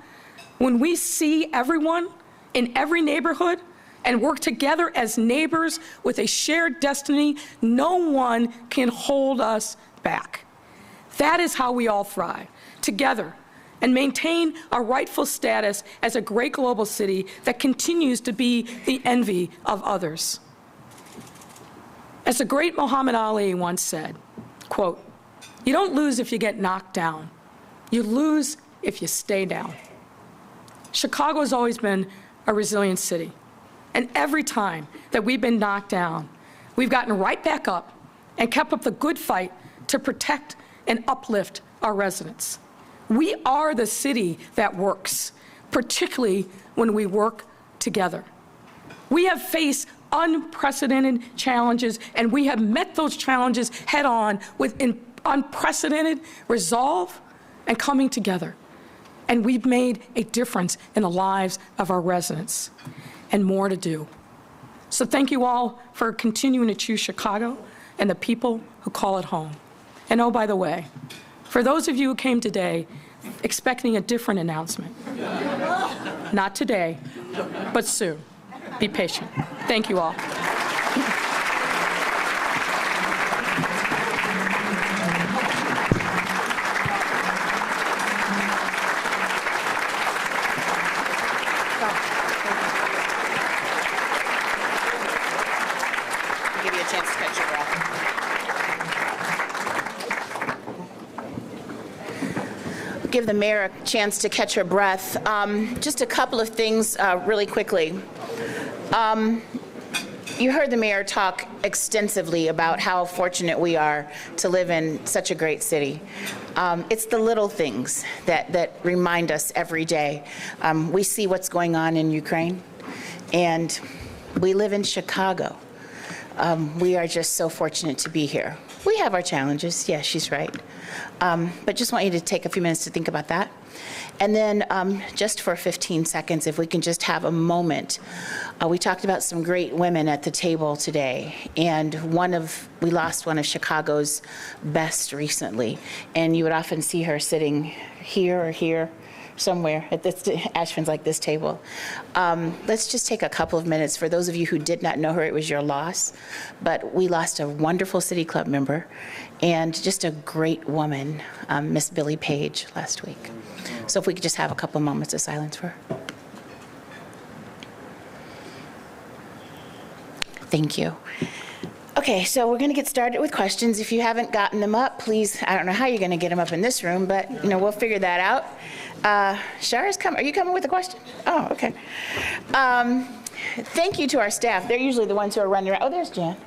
[SPEAKER 4] when we see everyone in every neighborhood and work together as neighbors with a shared destiny, no one can hold us back. That is how we all thrive, together, and maintain our rightful status as a great global city that continues to be the envy of others. As the great Muhammad Ali once said, quote, "You don't lose if you get knocked down. You lose if you stay down." Chicago has always been a resilient city. And every time that we've been knocked down, we've gotten right back up and kept up the good fight to protect and uplift our residents. We are the city that works, particularly when we work together. We have faced unprecedented challenges, and we have met those challenges head on with unprecedented resolve and coming together. And we've made a difference in the lives of our residents. and more to do. So thank you all for continuing to choose Chicago and the people who call it home. And oh, by the way, for those of you who came today expecting a different announcement, not today, but soon. Be patient. Thank you all.
[SPEAKER 2] Give you a chance to catch your breath. Give the mayor a chance to catch her breath. Just a couple of things really quickly. You heard the mayor talk extensively about how fortunate we are to live in such a great city. It's the little things that remind us every day. We see what's going on in Ukraine, and we live in Chicago. We are just so fortunate to be here. We have our challenges. Yeah, she's right. But just want you to take a few minutes to think about that. And then just for 15 seconds, if we can just have a moment. We talked about some great women at the table today, and we lost one of Chicago's best recently. And you would often see her sitting here or here, somewhere at this Ashvin's like this table. Let's just take a couple of minutes. For those of you who did not know her, it was your loss, but we lost a wonderful City Club member and just a great woman, Miss Billy Page, last week. So if we could just have a couple of moments of silence for her. Thank you. Okay, so we're going to get started with questions. If you haven't gotten them up, please, I don't know how you're going to get them up in this room, but we'll figure that out. Shara's coming. Are you coming with a question? Oh, okay. Thank you to our staff. They're usually the ones who are running around. Oh, there's Jan.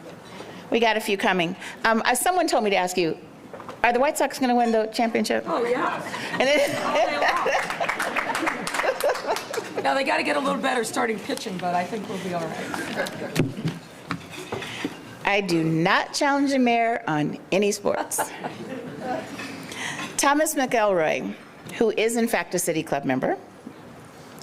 [SPEAKER 2] We got a few coming. Someone told me to ask you, are the White Sox going to win the championship?
[SPEAKER 4] Oh, yeah.
[SPEAKER 2] And
[SPEAKER 4] Now, they got to get a little better starting pitching, but I think we'll be all right.
[SPEAKER 2] I do not challenge the mayor on any sports. Thomas McElroy, who is in fact a City Club member.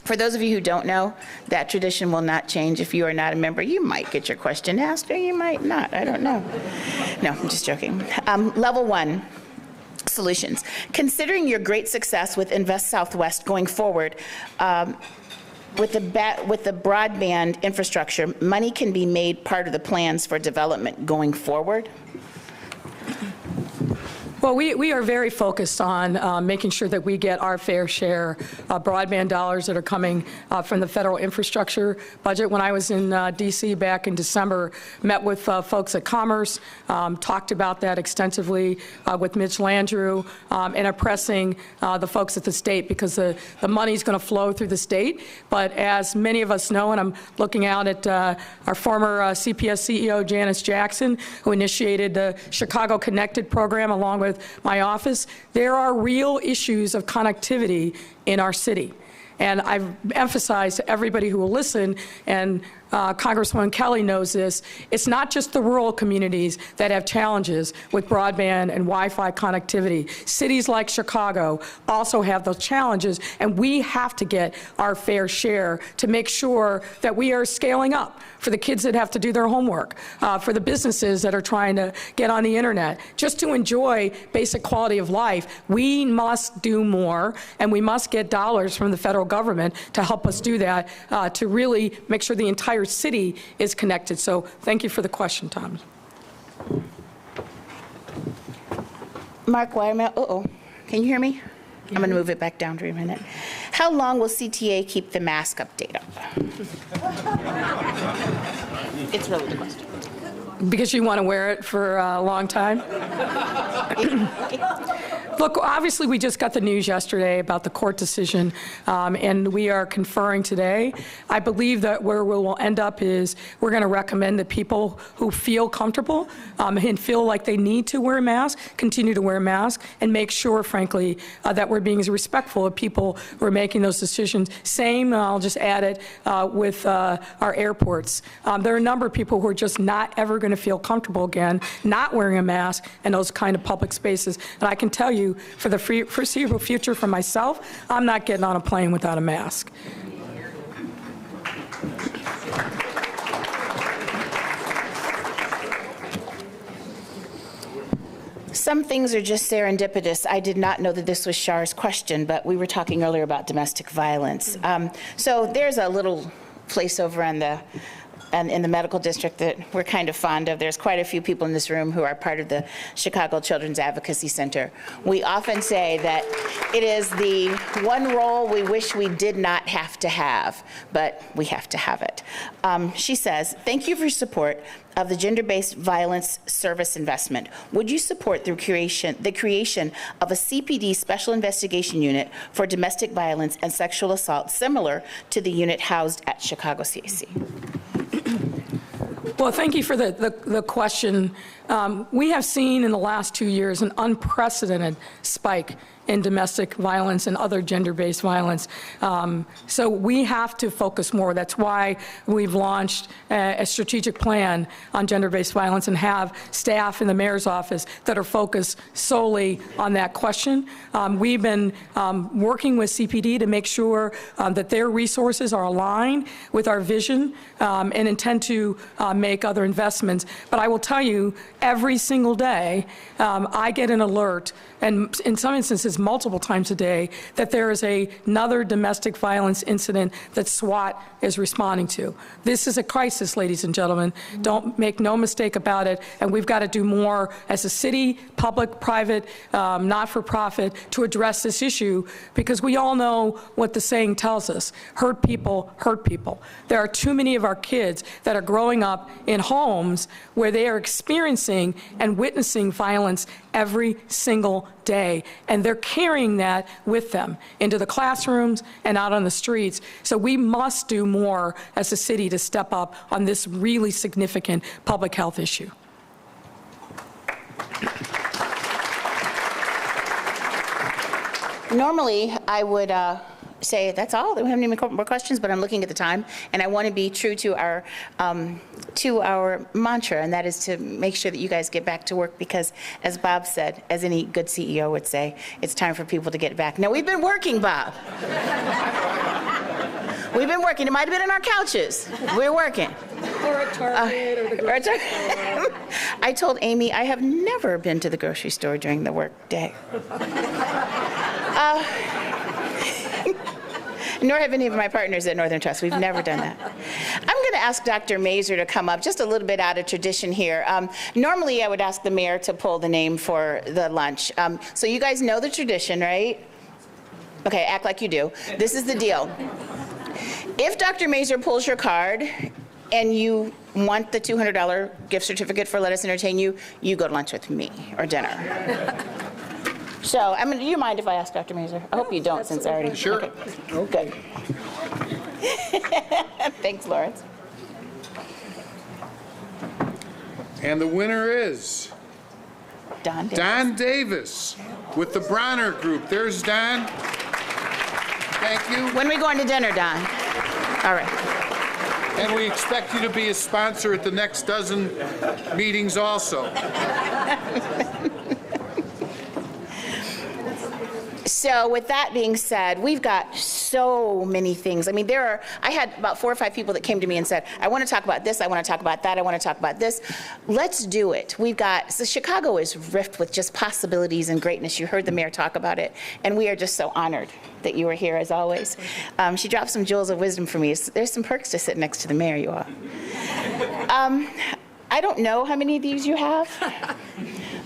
[SPEAKER 2] For those of you who don't know, that tradition will not change. If you are not a member, you might get your question asked or you might not. I don't know. No, I'm just joking. Level 1, solutions. Considering your great success with Invest Southwest going forward, with the broadband infrastructure, money can be made part of the plans for development going forward?
[SPEAKER 4] Well, we are very focused on making sure that we get our fair share of broadband dollars that are coming from the federal infrastructure budget. When I was in D.C. back in December, met with folks at Commerce, talked about that extensively with Mitch Landrieu, and are pressing the folks at the state because the money is going to flow through the state. But as many of us know, and I'm looking out at our former CPS CEO, Janice Jackson, who initiated the Chicago Connected program along with my office, there are real issues of connectivity in our city. And I've emphasized to everybody who will listen, and Congresswoman Kelly knows this, it's not just the rural communities that have challenges with broadband and Wi-Fi connectivity. Cities like Chicago also have those challenges, and we have to get our fair share to make sure that we are scaling up for the kids that have to do their homework, for the businesses that are trying to get on the internet. Just to enjoy basic quality of life, we must do more, and we must get dollars from the federal government to help us do that, to really make sure the entire city is connected. So thank you for the question, Tom.
[SPEAKER 2] Mark Weimer, can you hear me? I'm going to move it back down for a minute. How long will CTA keep the mask update up? It's really the question.
[SPEAKER 4] Because you want to wear it for a long time? Look, obviously, we just got the news yesterday about the court decision, and we are conferring today. I believe that where we will end up is we're going to recommend that people who feel comfortable and feel like they need to wear a mask continue to wear a mask, and make sure, frankly, that we're being as respectful of people who are making those decisions. Same, I'll just add it, with our airports. There are a number of people who are just not ever going to feel comfortable again not wearing a mask in those kind of public spaces. And I can tell you, for the foreseeable future for myself, I'm not getting on a plane without a mask.
[SPEAKER 2] Some things are just serendipitous. I did not know that this was Shar's question, but we were talking earlier about domestic violence. So there's a little place over on the in the medical district that we're kind of fond of. There's quite a few people in this room who are part of the Chicago Children's Advocacy Center. We often say that it is the one role we wish we did not have to have, but we have to have it. She says, thank you for your support of the gender-based violence service investment. Would you support the creation of a CPD special investigation unit for domestic violence and sexual assault similar to the unit housed at Chicago CAC?
[SPEAKER 4] Well, thank you for the question. We have seen in the last 2 years an unprecedented spike in domestic violence and other gender-based violence. So we have to focus more. That's why we've launched a strategic plan on gender-based violence and have staff in the mayor's office that are focused solely on that question. We've been working with CPD to make sure that their resources are aligned with our vision and intend to make other investments. But I will tell you, every single day, I get an alert, and in some instances multiple times a day, that there is another domestic violence incident that SWAT is responding to. This is a crisis, ladies and gentlemen. Don't make no mistake about it, and we've got to do more as a city, public, private, not-for-profit, to address this issue, because we all know what the saying tells us: hurt people hurt people. There are too many of our kids that are growing up in homes where they are experiencing and witnessing violence every single day, and they're carrying that with them into the classrooms and out on the streets. So we must do more as a city to step up on this really significant public health issue.
[SPEAKER 2] Normally, I would say that's all. We don't have any more questions, but I'm looking at the time, and I want to be true to our mantra, and that is to make sure that you guys get back to work, because, as Bob said, as any good CEO would say, it's time for people to get back. Now, we've been working, Bob. We've been working. It might have been on our couches. We're working.
[SPEAKER 4] Or at Target or the grocery store.
[SPEAKER 2] I told Amy I have never been to the grocery store during the work day. Nor have any of my partners at Northern Trust. We've never done that. I'm going to ask Dr. Mazur to come up, just a little bit out of tradition here. Normally, I would ask the mayor to pull the name for the lunch. So you guys know the tradition, right? Okay, act like you do. This is the deal. If Dr. Mazur pulls your card and you want the $200 gift certificate for Let Us Entertain You, you go to lunch with me or dinner. So, do you mind if I ask Dr. Mazur? I hope you don't, since I already...
[SPEAKER 5] Sure.
[SPEAKER 2] Okay. Good. Thanks, Lawrence.
[SPEAKER 5] And the winner is
[SPEAKER 2] Don Davis.
[SPEAKER 5] Don Davis with the Bronner Group. There's Don. Thank you.
[SPEAKER 2] When are we going to dinner, Don? All right.
[SPEAKER 5] And we expect you to be a sponsor at the next dozen meetings also.
[SPEAKER 2] So with that being said, we've got so many things. I had about 4 or 5 people that came to me and said, I want to talk about this, I want to talk about that, I want to talk about this. Let's do it. So Chicago is rife with just possibilities and greatness. You heard the mayor talk about it, and we are just so honored that you were here, as always. She dropped some jewels of wisdom for me. There's some perks to sit next to the mayor, you all. I don't know how many of these you have,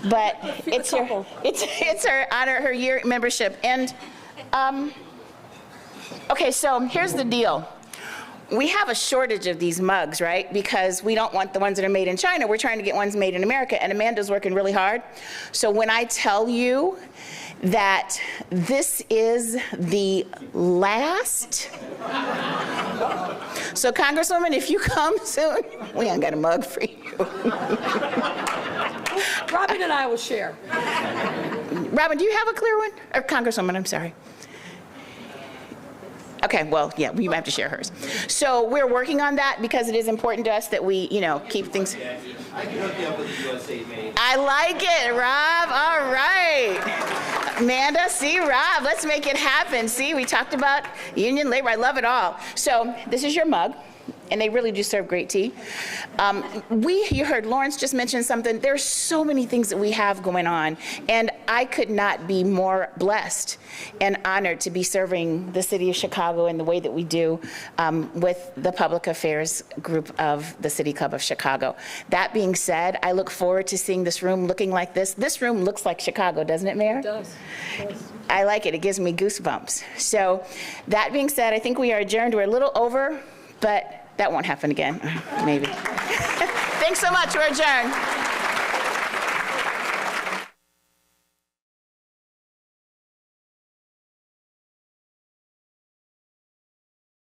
[SPEAKER 2] but it's her honor, her year membership. And okay, so here's the deal. We have a shortage of these mugs, right? Because we don't want the ones that are made in China. We're trying to get ones made in America, and Amanda's working really hard. So when I tell you that this is the last. So Congresswoman, if you come soon, we ain't got a mug for you.
[SPEAKER 4] Robin and I will share.
[SPEAKER 2] Robin, do you have a clear one? Or Congresswoman, I'm sorry. Okay, well, yeah, we have to share hers. So we're working on that because it is important to us that we, keep things. I like it, Rob. All right. Amanda, see, Rob, let's make it happen. See, we talked about union labor. I love it all. So this is your mug. and they really do serve great tea. You heard Lawrence just mention something. There's so many things that we have going on, and I could not be more blessed and honored to be serving the city of Chicago in the way that we do with the public affairs group of the City Club of Chicago. That being said, I look forward to seeing this room looking like this. This room looks like Chicago, doesn't it, Mayor?
[SPEAKER 4] It does.
[SPEAKER 2] I like it. It gives me goosebumps. So that being said, I think we are adjourned. We're a little over, but that won't happen again, maybe. Thanks so much. We're adjourned.